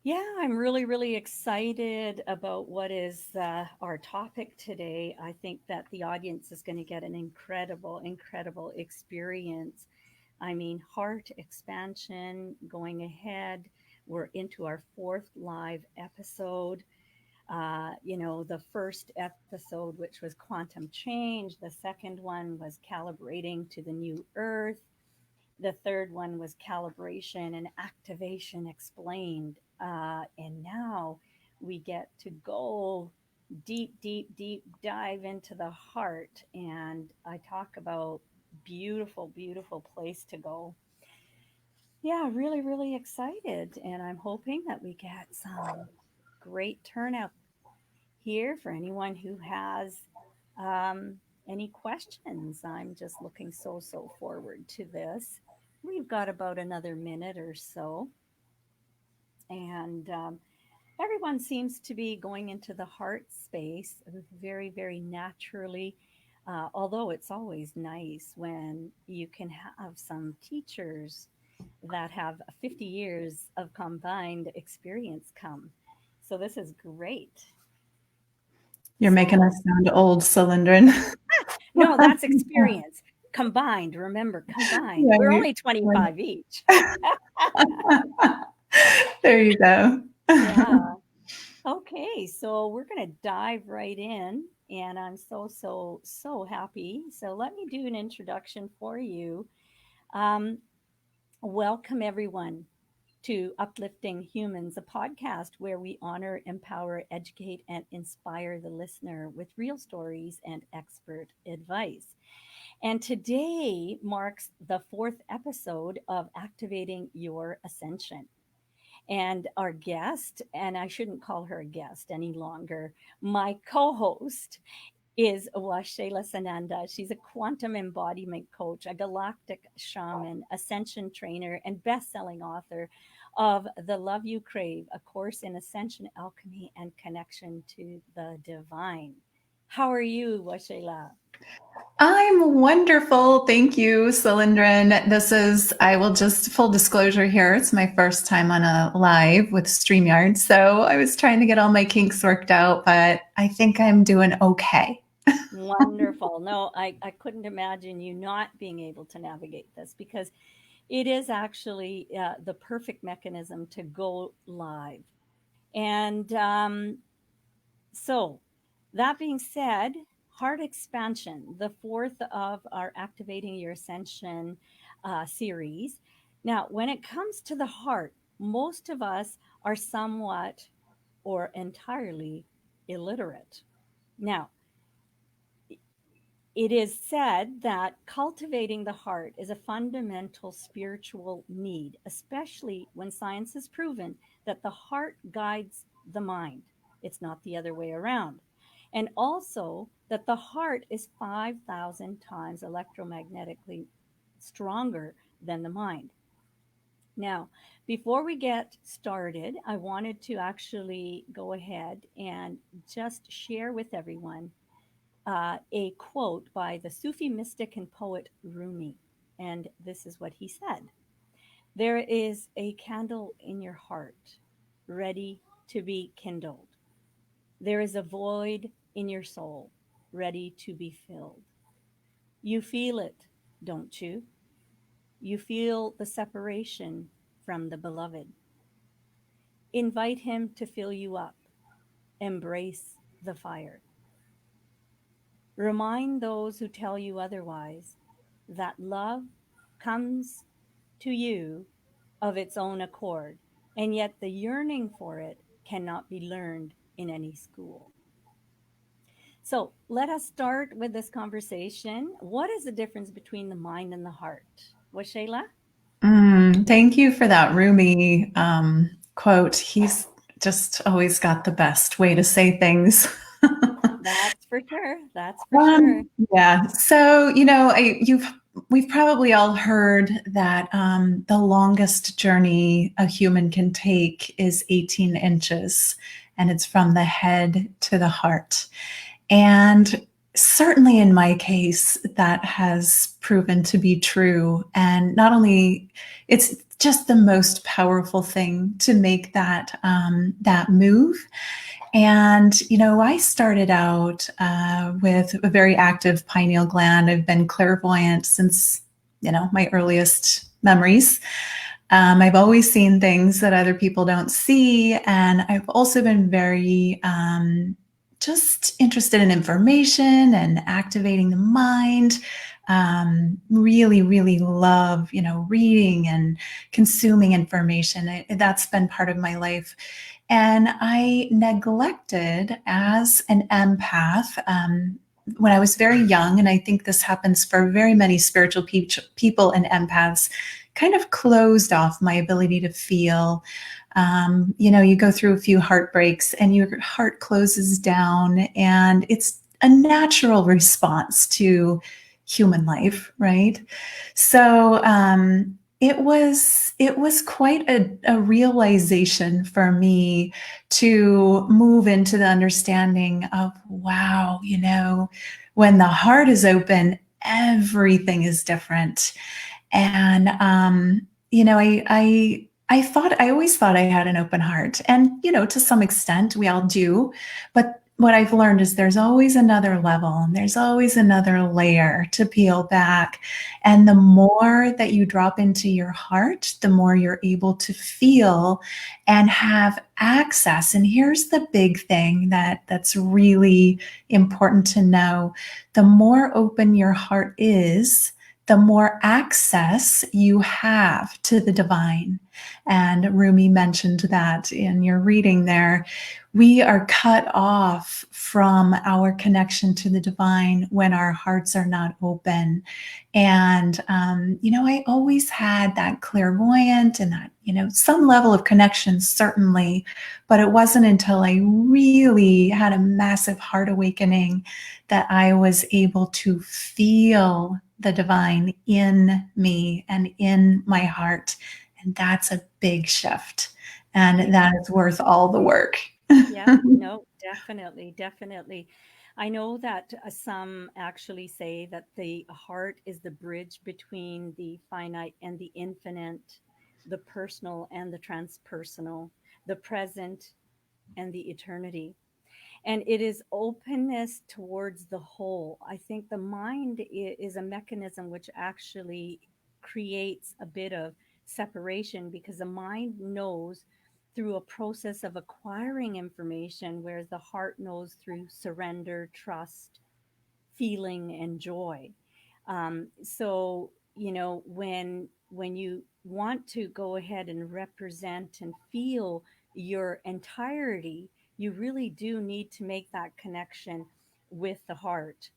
Yeah, I'm really, really excited about what is our topic today. I think that the audience is going to get an incredible, incredible experience. I mean, heart expansion going ahead. We're into our fourth live episode. The first episode, which was quantum change, the second one was calibrating to the new earth, the third one was calibration and activation explained. And now we get to go deep, deep, deep dive into the heart. And I talk about beautiful, beautiful place to go. Yeah, really, really excited. And I'm hoping that we get some great turnout here for anyone who has um, any questions. I'm just looking so forward to this. We've got about another minute or so, and everyone seems to be going into the heart space very, very naturally. Although it's always nice when you can have some teachers that have 50 years of combined experience come. So this is great. You're making us So sound old, Salindran. no, that's experience combined. Remember, combined. We're Right. only 25 each. There you go. Yeah. Okay. So we're going to dive right in. And I'm so happy. So let me do an introduction for you. Um, Welcome, everyone, to Uplifting Humans, a podcast where we honor, empower, educate, and inspire the listener with real stories and expert advice. And today marks the fourth episode of Activating Your Ascension. And our guest, and I shouldn't call her a guest any longer, my co host is Waxela Sananda. She's a quantum embodiment coach, a galactic shaman, ascension trainer, and best selling author of The Love You Crave, a course in ascension alchemy and connection to the divine. How are you, Waxela? I'm wonderful. Thank you, Salindran. I will just full disclosure here, it's my first time on a live with StreamYard. So I was trying to get all my kinks worked out, but I think I'm doing okay. Wonderful. No, I couldn't imagine you not being able to navigate this because it is actually the perfect mechanism to go live. And so, that being said, heart expansion, the fourth of our Activating Your Ascension series. Now, when it comes to the heart, most of us are somewhat or entirely illiterate. Now, it is said that cultivating the heart is a fundamental spiritual need, especially when science has proven that the heart guides the mind. It's not the other way around. And also that the heart is 5,000 times electromagnetically stronger than the mind. Now, before we get started, I wanted to actually go ahead and just share with everyone a quote by the Sufi mystic and poet Rumi. And this is what he said: "There is a candle in your heart, ready to be kindled. There is a void in your soul, ready to be filled. You feel it, don't you? You feel the separation from the beloved. Invite him to fill you up. Embrace the fire. Remind those who tell you otherwise that love comes to you of its own accord, and yet the yearning for it cannot be learned in any school." So let us start with this conversation. What is the difference between the mind and the heart? What, Shayla? Thank you for that Rumi quote. He's just always got the best way to say things. That's for sure. That's for sure. Yeah. So, we've probably all heard that the longest journey a human can take is 18 inches, and it's from the head to the heart. And certainly in my case, that has proven to be true. And not only, it's just the most powerful thing to make that move. And, I started out with a very active pineal gland. I've been clairvoyant since, my earliest memories. I've always seen things that other people don't see. And I've also been very just interested in information and activating the mind. Really, really love, reading and consuming information. That's been part of my life. And I neglected as an empath when I was very young. And I think this happens for very many spiritual people and empaths, kind of closed off my ability to feel. You go through a few heartbreaks and your heart closes down, and it's a natural response to human life, right? So it was quite a realization for me to move into the understanding of, wow, when the heart is open, everything is different. And I always thought I had an open heart, and to some extent we all do. But what I've learned is there's always another level, and there's always another layer to peel back. And the more that you drop into your heart, the more you're able to feel and have access. And here's the big thing that's really important to know: the more open your heart is, the more access you have to the divine. And Rumi mentioned that in your reading there. We are cut off from our connection to the divine when our hearts are not open. And, I always had that clairvoyant and that, some level of connection, certainly. But it wasn't until I really had a massive heart awakening that I was able to feel the divine in me and in my heart. And that's a big shift. And that is worth all the work. Yeah, no, definitely, definitely. I know that some actually say that the heart is the bridge between the finite and the infinite, the personal and the transpersonal, the present and the eternity. And it is openness towards the whole. I think the mind is a mechanism which actually creates a bit of separation, because the mind knows through a process of acquiring information, whereas the heart knows through surrender, trust, feeling, and joy. So when you want to go ahead and represent and feel your entirety, you really do need to make that connection with the heart.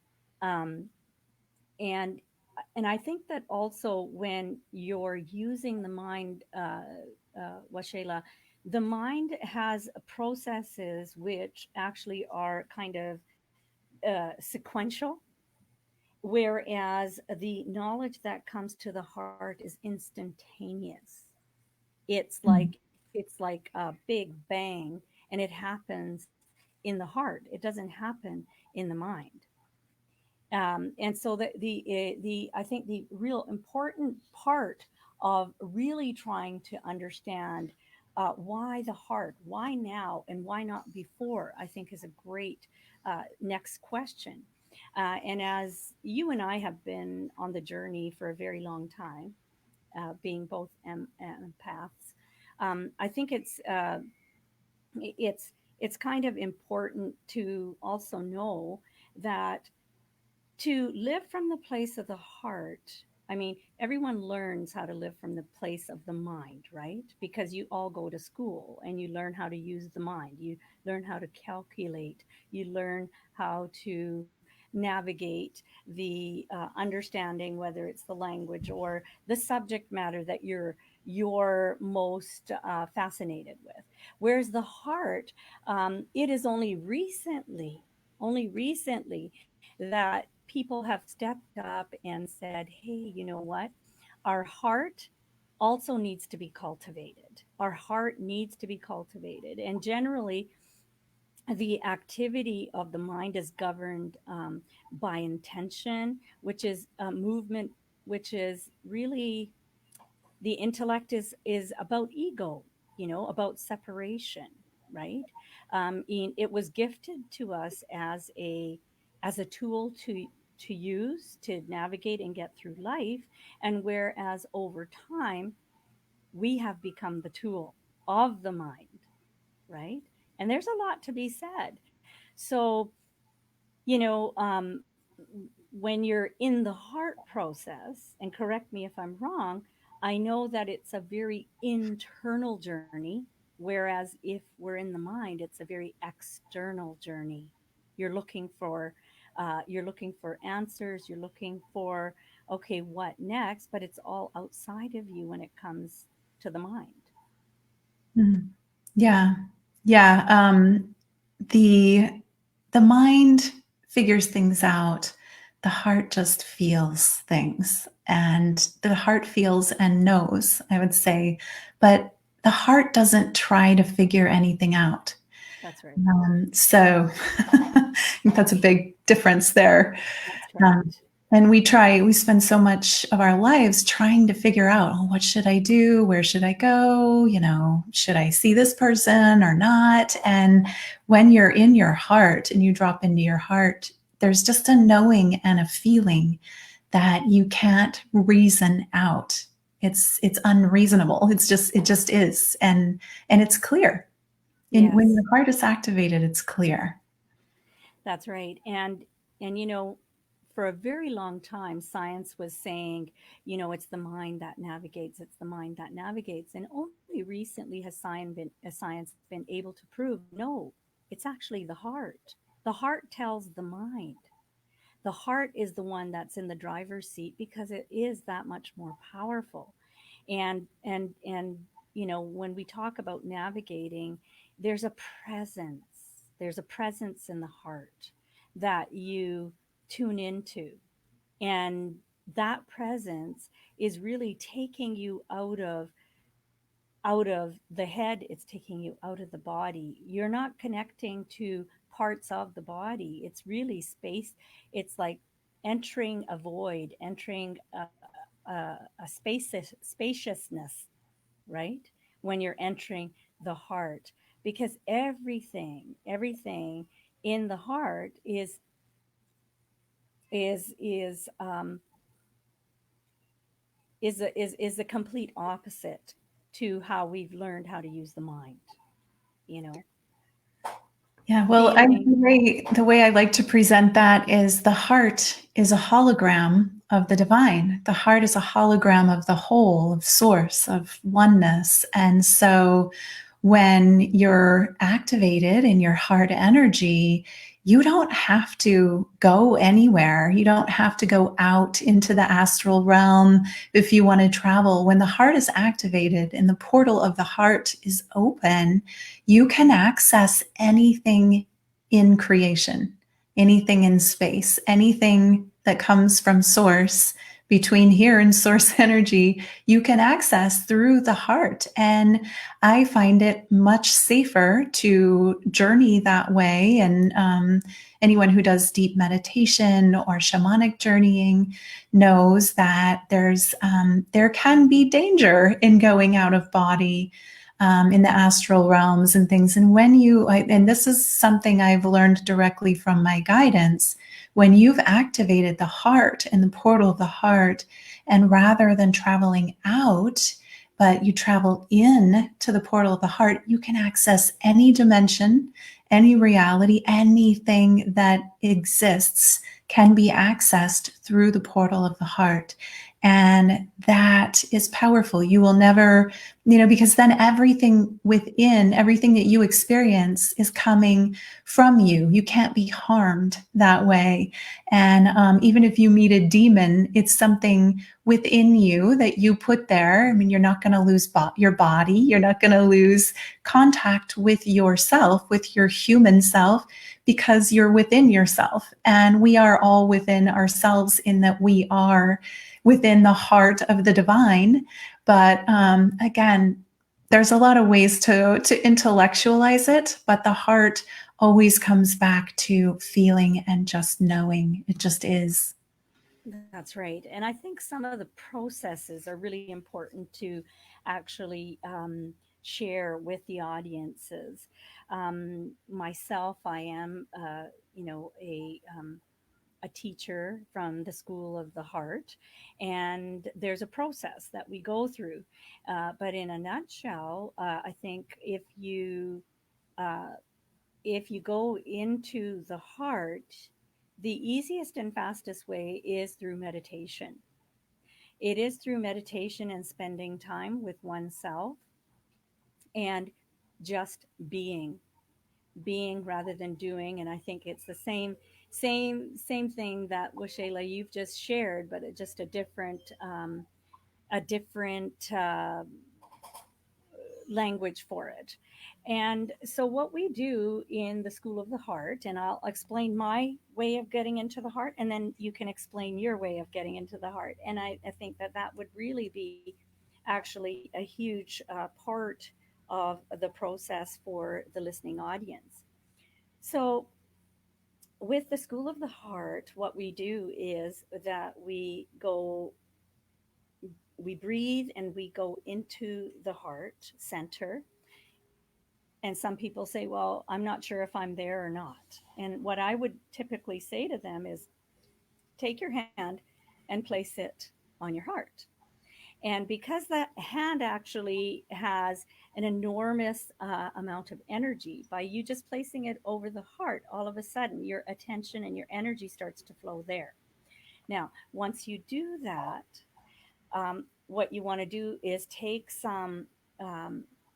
Um, and and I think that also when you're using the mind, Washela, the mind has processes which actually are kind of sequential, whereas the knowledge that comes to the heart is instantaneous. It's like a big bang, and it happens in the heart. It doesn't happen in the mind. And so the I think the real important part of really trying to understand why the heart, why now, and why not before, I think is a great next question. And as you and I have been on the journey for a very long time, being both empaths, I think it's it's kind of important to also know that to live from the place of the heart, I mean, everyone learns how to live from the place of the mind, right? Because you all go to school and you learn how to use the mind. You learn how to calculate. You learn how to navigate the understanding, whether it's the language or the subject matter that you're most fascinated with. Whereas the heart, it is only recently that people have stepped up and said, hey, you know what? Our heart also needs to be cultivated. Our heart needs to be cultivated. And generally, the activity of the mind is governed by intention, which is a movement, which is really the intellect is about ego, about separation, right? It was gifted to us as a tool to use to navigate and get through life, and whereas over time we have become the tool of the mind, right? And there's a lot to be said. So, you know, when you're in the heart process, and correct me if I'm wrong, I know that it's a very internal journey, whereas if we're in the mind, it's a very external journey. You're looking for, you're looking for answers. You're looking for, okay, what next? But it's all outside of you when it comes to the mind. Mhm. Yeah. Yeah. The the mind figures things out. The heart just feels things, and the heart feels and knows, I would say, but the heart doesn't try to figure anything out. That's right. So I think that's a big difference there. That's Um, right. and we spend so much of our lives trying to figure out, oh, what should I do? Where should I go? Should I see this person or not? And when you're in your heart and you drop into your heart, there's just a knowing and a feeling that you can't reason out. It's unreasonable. It just is. And it's clear. And when Yes. your heart is activated, it's clear. That's right. And for a very long time science was saying, it's the mind that navigates, it's the mind that navigates. And only recently has science been able to prove no, it's actually the heart. The heart tells the mind. The heart is the one that's in the driver's seat because it is that much more powerful. And when we talk about navigating, there's a presence. There's a presence in the heart that you tune into. And that presence is really taking you out of the head. It's taking you out of the body. You're not connecting to parts of the body. It's really space. It's like entering a void, entering a spaciousness, right? When you're entering the heart, because everything in the heart is is a complete opposite to how we've learned how to use the mind. You know, Yeah, well, feeling. the way I like to present that is the heart is a hologram of the divine. The heart is a hologram of the whole, of source, of oneness. And so when you're activated in your heart energy, you don't have to go anywhere. You don't have to go out into the astral realm if you want to travel. When the heart is activated and the portal of the heart is open, you can access anything in creation, anything in space, anything that comes from source between here and source energy, you can access through the heart. And I find it much safer to journey that way. And anyone who does deep meditation or shamanic journeying knows that there can be danger in going out of body, in the astral realms and things. And and this is something I've learned directly from my guidance, when you've activated the heart and the portal of the heart, and rather than traveling out, but you travel in to the portal of the heart, you can access any dimension, any reality, anything that exists can be accessed through the portal of the heart. And that is powerful. You will never, because then everything within, everything that you experience is coming from you. You can't be harmed that way. And even if you meet a demon, it's something within you that you put there. I mean, you're not going to lose your body. You're not going to lose contact with yourself, with your human self, because you're within yourself. And we are all within ourselves, in that we are within the heart of the divine. But again, there's a lot of ways to intellectualize it, but the heart always comes back to feeling and just knowing. It just is. That's right. And I think some of the processes are really important to actually share with the audiences. Myself, I am, a teacher from the School of the Heart, and there's a process that we go through. But in a nutshell, I think uh, if you go into the heart, the easiest and fastest way is through meditation. It is through meditation and spending time with oneself and just being rather than doing. And I think it's the same thing that Waxela you've just shared, but just a different language for it. And so, what we do in the School of the Heart, and I'll explain my way of getting into the heart, and then you can explain your way of getting into the heart. And I think that that would really be actually a huge part of the process for the listening audience. So, with the School of the Heart, what we do is that we breathe and we go into the heart center. And some people say, well, I'm not sure if I'm there or not. And what I would typically say to them is take your hand and place it on your heart. And because that hand actually has an enormous amount of energy, by you just placing it over the heart, all of a sudden your attention and your energy starts to flow there. Now, once you do that, what you want to do is take some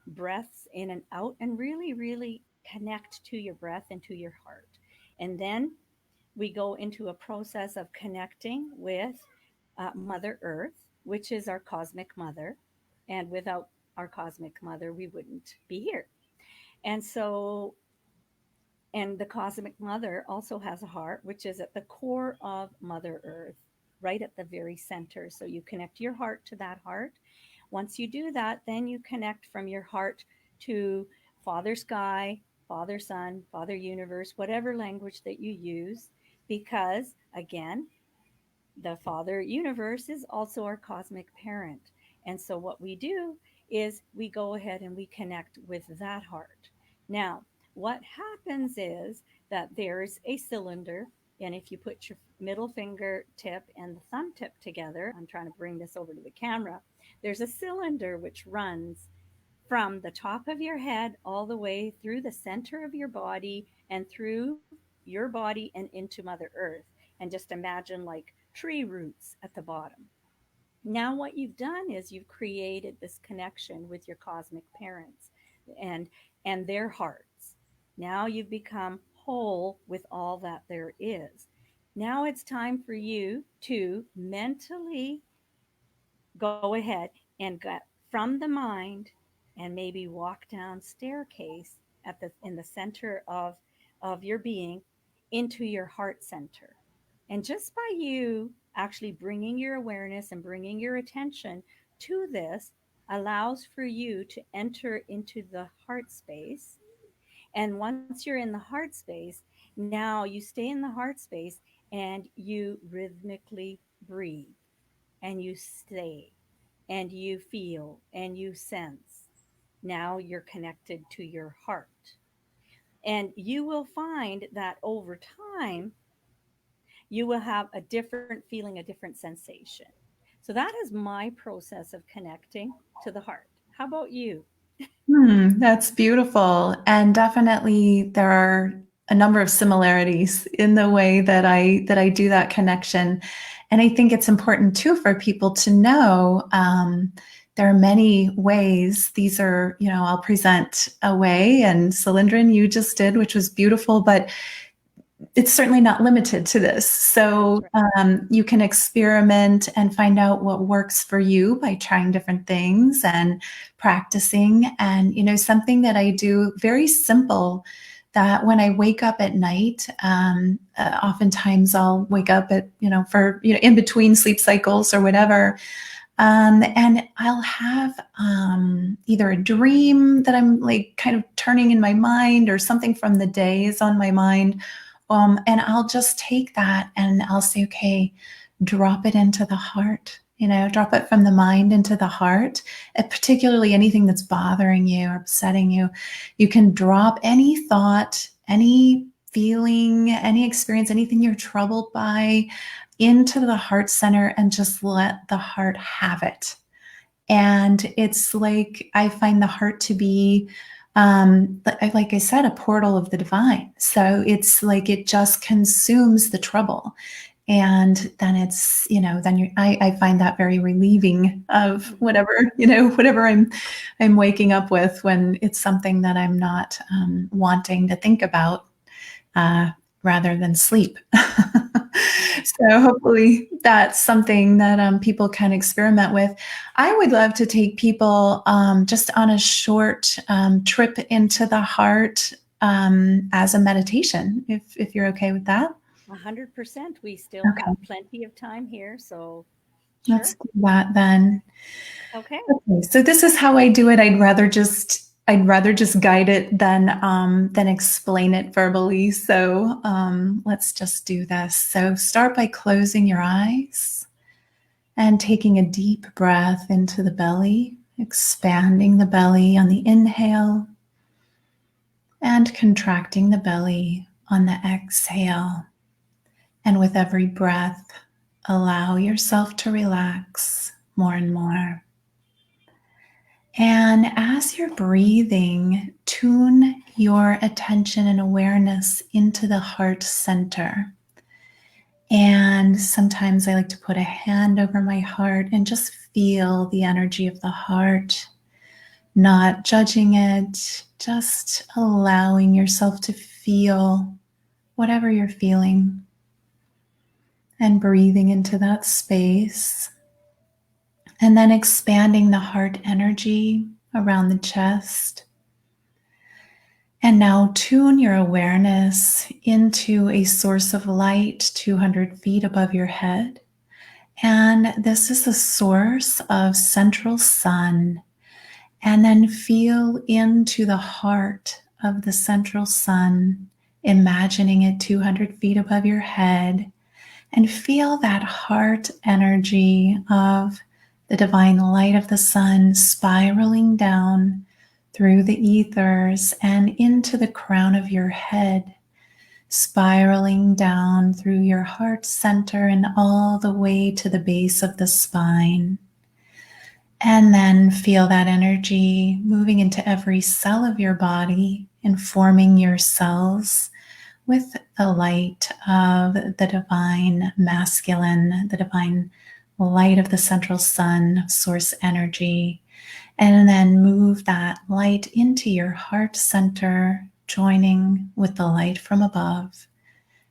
breaths in and out and really, really connect to your breath and to your heart. And then we go into a process of connecting with Mother Earth, which is our cosmic mother. And without our cosmic mother, we wouldn't be here. And so, and the cosmic mother also has a heart, which is at the core of Mother Earth, right at the very center. So you connect your heart to that heart. Once you do that, then you connect from your heart to Father Sky, Father Sun, Father Universe, whatever language that you use, because again, the Father Universe is also our cosmic parent. And so what we do is we go ahead and we connect with that heart. Now, what happens is that there's a cylinder, and if you put your middle finger tip and the thumb tip together, I'm trying to bring this over to the camera, there's a cylinder which runs from the top of your head all the way through the center of your body and through your body and into Mother Earth. And just imagine like tree roots at the bottom. Now, what you've done is you've created this connection with your cosmic parents and and their hearts. Now you've become whole with all that there is. Now it's time for you to mentally go ahead and get from the mind and maybe walk down staircase at the in the center of your being into your heart center. And just by you actually bringing your awareness and bringing your attention to this allows for you to enter into the heart space. And once you're in the heart space, now you stay in the heart space and you rhythmically breathe and you stay and you feel and you sense. Now you're connected to your heart. And you will find that over time, you will have a different feeling, a different sensation. So that is my process of connecting to the heart. How about you? That's beautiful. And definitely there are a number of similarities in the way that I do that connection. And I think it's important too for people to know there are many ways. These are, I'll present a way, and Salindran, you just did, which was beautiful, but it's certainly not limited to this. So That's right. you can experiment and find out what works for you by trying different things and practicing. And, something that I do very simple that when I wake up at night, oftentimes I'll wake up at, for, in between sleep cycles or whatever. And I'll have, either a dream that I'm like kind of turning in my mind, or something from the day is on my mind. And I'll just take that and I'll say, okay, drop it into the heart, drop it from the mind into the heart. Particularly anything that's bothering you or upsetting you. You can drop any thought, any feeling, any experience, anything you're troubled by into the heart center and just let the heart have it. And it's like, I find the heart to be, like I said, a portal of the divine. So it's like it just consumes the trouble. And then it's, I find that very relieving of whatever I'm waking up with, when it's something that I'm not wanting to think about, rather than sleep. So hopefully that's something that people can experiment with. I would love to take people just on a short trip into the heart as a meditation, if you're okay with that. 100%. We still Okay. have plenty of time here, so sure. Let's do that then. Okay. So this is how I do it. I'd rather just guide it than explain it verbally. So let's just do this. So start by closing your eyes and taking a deep breath into the belly, expanding the belly on the inhale and contracting the belly on the exhale. And with every breath, allow yourself to relax more and more. And as you're breathing, tune your attention and awareness into the heart center. And sometimes I like to put a hand over my heart and just feel the energy of the heart, not judging it, just allowing yourself to feel whatever you're feeling and breathing into that space. And then expanding the heart energy around the chest. And now tune your awareness into a source of light 200 feet above your head. And this is the source of central sun. And then feel into the heart of the central sun, imagining it 200 feet above your head. And feel that heart energy of the divine light of the sun spiraling down through the ethers and into the crown of your head, spiraling down through your heart center and all the way to the base of the spine. And then feel that energy moving into every cell of your body, informing your cells with the light of the divine masculine, the divine light of the central sun, source energy, and then move that light into your heart center, joining with the light from above,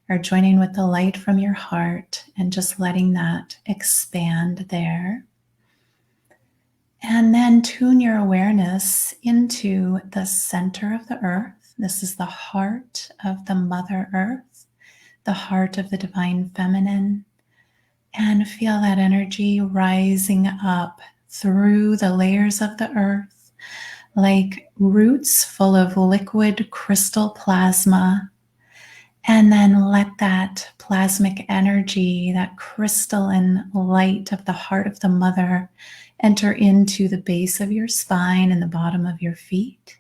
or joining with the light from your heart, and just letting that expand there. And then tune your awareness into the center of the earth. This is the heart of the Mother Earth, the heart of the divine feminine. And feel that energy rising up through the layers of the earth, like roots full of liquid crystal plasma. And then let that plasmic energy, that crystalline light of the heart of the mother, enter into the base of your spine and the bottom of your feet.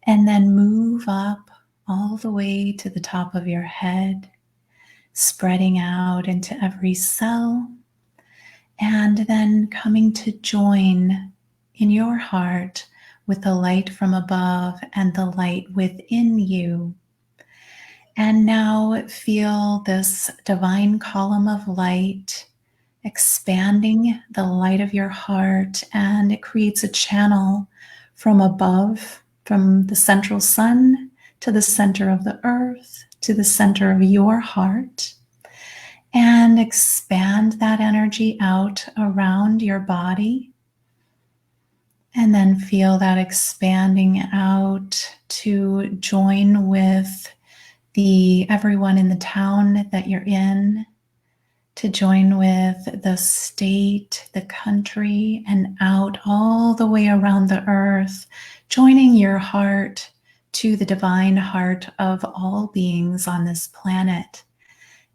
And then move up all the way to the top of your head, spreading out into every cell, and then coming to join in your heart with the light from above and the light within you. And now feel this divine column of light expanding the light of your heart, and it creates a channel from above, from the central sun to the center of the earth, to the center of your heart, and expand that energy out around your body. And then feel that expanding out to join with everyone in the town that you're in, to join with the state, the country, and out all the way around the earth, joining your heart to the divine heart of all beings on this planet,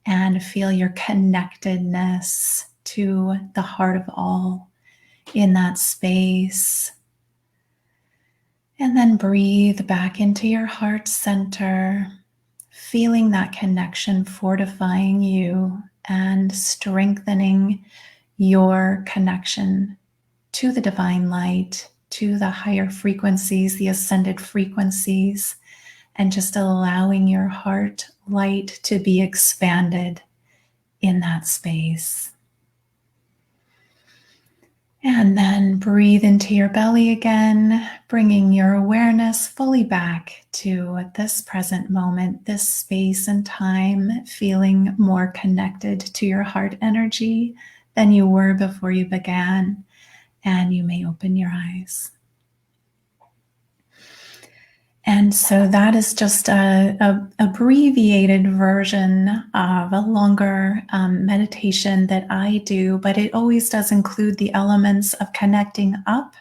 and feel your connectedness to the heart of all in that space. And then breathe back into your heart center, feeling that connection fortifying you and strengthening your connection to the divine light, to the higher frequencies, the ascended frequencies, and just allowing your heart light to be expanded in that space. And then breathe into your belly again, bringing your awareness fully back to this present moment, this space and time, feeling more connected to your heart energy than you were before you began. And you may open your eyes. And so that is just a abbreviated version of a longer meditation that I do, but it always does include the elements of connecting up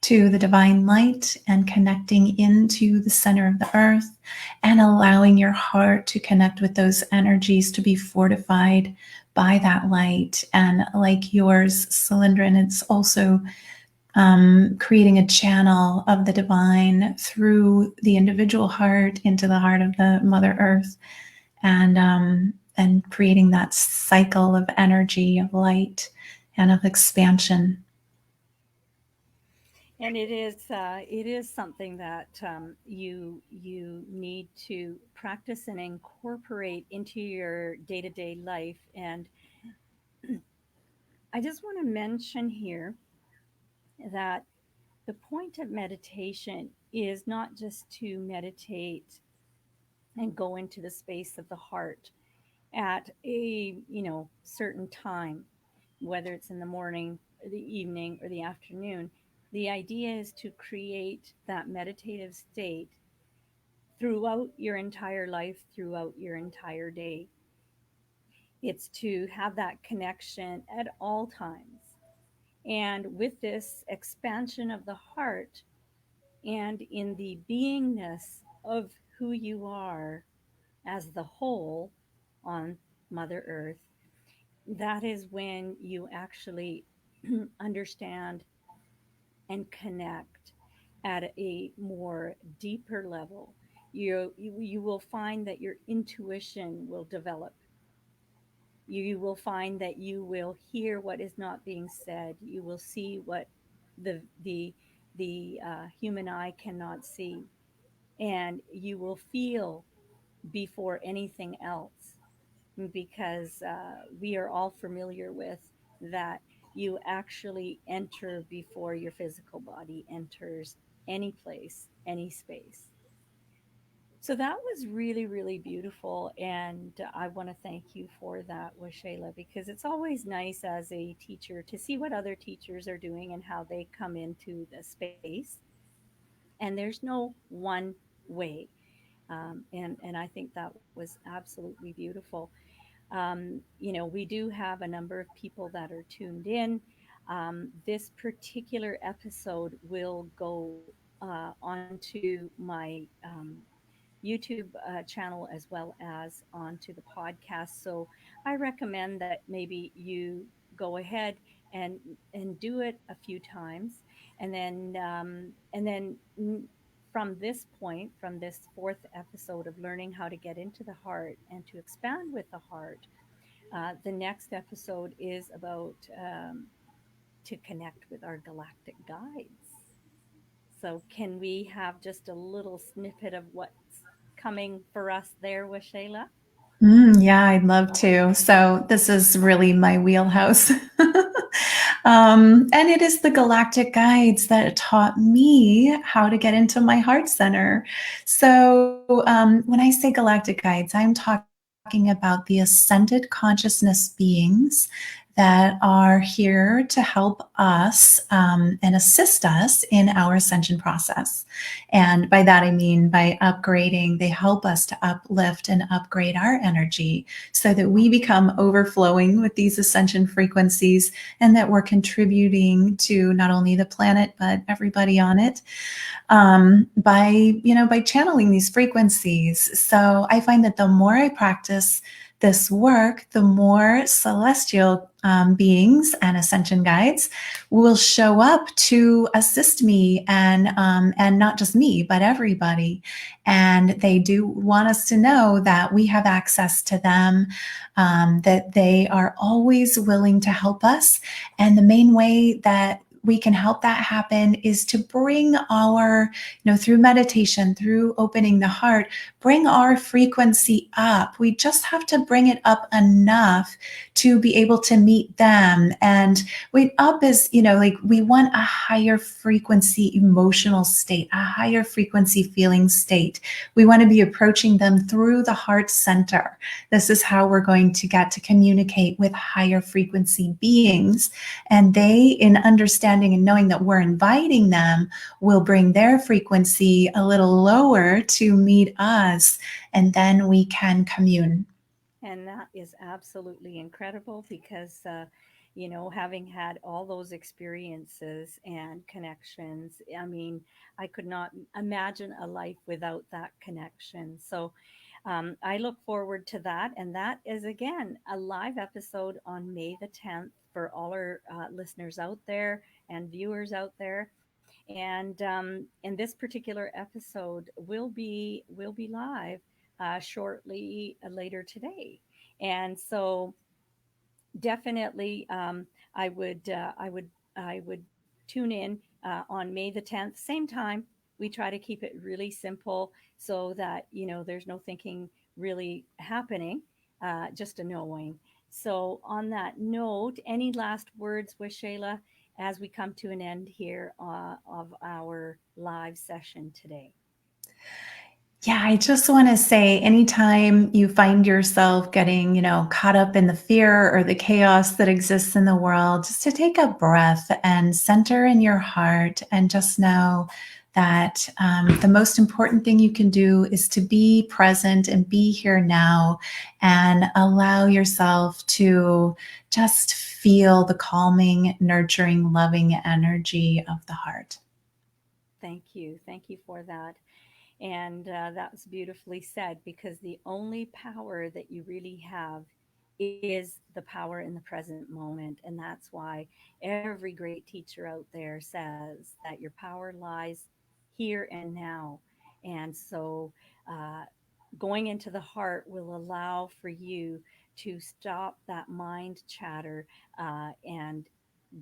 to the divine light and connecting into the center of the earth and allowing your heart to connect with those energies to be fortified by that light. And like yours, Salindran, it's also creating a channel of the divine through the individual heart into the heart of the Mother Earth, and creating that cycle of energy, of light, and of expansion. And it is something that you need to practice and incorporate into your day to day life. And I just want to mention here that the point of meditation is not just to meditate and go into the space of the heart at a certain time, whether it's in the morning or the evening or the afternoon. The idea is to create that meditative state throughout your entire life, throughout your entire day. It's to have that connection at all times. And with this expansion of the heart and in the beingness of who you are as the whole on Mother Earth, that is when you actually understand and connect at a more deeper level. You will find that your intuition will develop. You will find that you will hear what is not being said. You will see what the human eye cannot see, and you will feel before anything else, because we are all familiar with that. You actually enter before your physical body enters any place, any space. So that was really, really beautiful. And I want to thank you for that, Washayla, because it's always nice as a teacher to see what other teachers are doing and how they come into the space. And there's no one way. And I think that was absolutely beautiful. We do have a number of people that are tuned in. This particular episode will go onto my YouTube channel as well as onto the podcast. So I recommend that maybe you go ahead and do it a few times, and then from this point, from this fourth episode of learning how to get into the heart and to expand with the heart, the next episode is about to connect with our galactic guides. So, can we have just a little snippet of what's coming for us there with Shayla? Yeah, I'd love to. So, this is really my wheelhouse. And it is the galactic guides that taught me how to get into my heart center. So, when I say galactic guides, I'm talking about the ascended consciousness beings that are here to help us and assist us in our ascension process. And by that, I mean by upgrading, they help us to uplift and upgrade our energy so that we become overflowing with these ascension frequencies and that we're contributing to not only the planet, but everybody on it by channeling these frequencies. So I find that the more I practice this work, the more celestial beings and ascension guides will show up to assist me, and not just me, but everybody. And they do want us to know that we have access to them, that they are always willing to help us. And the main way that we can help that happen is to bring our, through meditation, through opening the heart, bring our frequency up. We just have to bring it up enough to be able to meet them. And up is, like we want a higher frequency emotional state, a higher frequency feeling state. We want to be approaching them through the heart center. This is how we're going to get to communicate with higher frequency beings. And they, in understanding and knowing that we're inviting them, will bring their frequency a little lower to meet us, and then we can commune. And that is absolutely incredible because, having had all those experiences and connections, I mean, I could not imagine a life without that connection. So I look forward to that. And that is, again, a live episode on May the 10th for all our listeners out there and viewers out there. And this particular episode will be live shortly later today. And so definitely, I would tune in on May the 10th, same time. We try to keep it really simple so that there's no thinking really happening, just a knowing. So on that note, any last words with Shayla as we come to an end here of our live session today? Yeah, I just want to say anytime you find yourself getting, caught up in the fear or the chaos that exists in the world, just to take a breath and center in your heart and just know that the most important thing you can do is to be present and be here now and allow yourself to just feel the calming, nurturing, loving energy of the heart. Thank you. Thank you for that. And that's beautifully said because the only power that you really have is the power in the present moment. And that's why every great teacher out there says that your power lies here and now. And so going into the heart will allow for you to stop that mind chatter and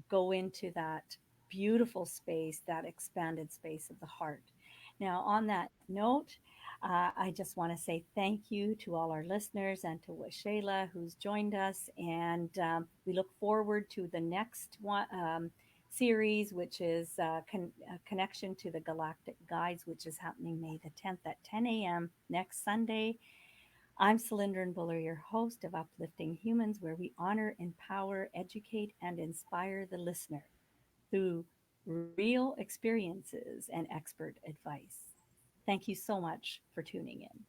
go into that beautiful space, that expanded space of the heart. Now, on that note, I just want to say thank you to all our listeners and to Shayla who's joined us. And we look forward to the next one. Series, which is Connection to the Galactic Guides, which is happening May the 10th at 10 a.m. next Sunday. I'm Salindran Bhullar, your host of Uplifting Humans, where we honor, empower, educate, and inspire the listener through real experiences and expert advice. Thank you so much for tuning in.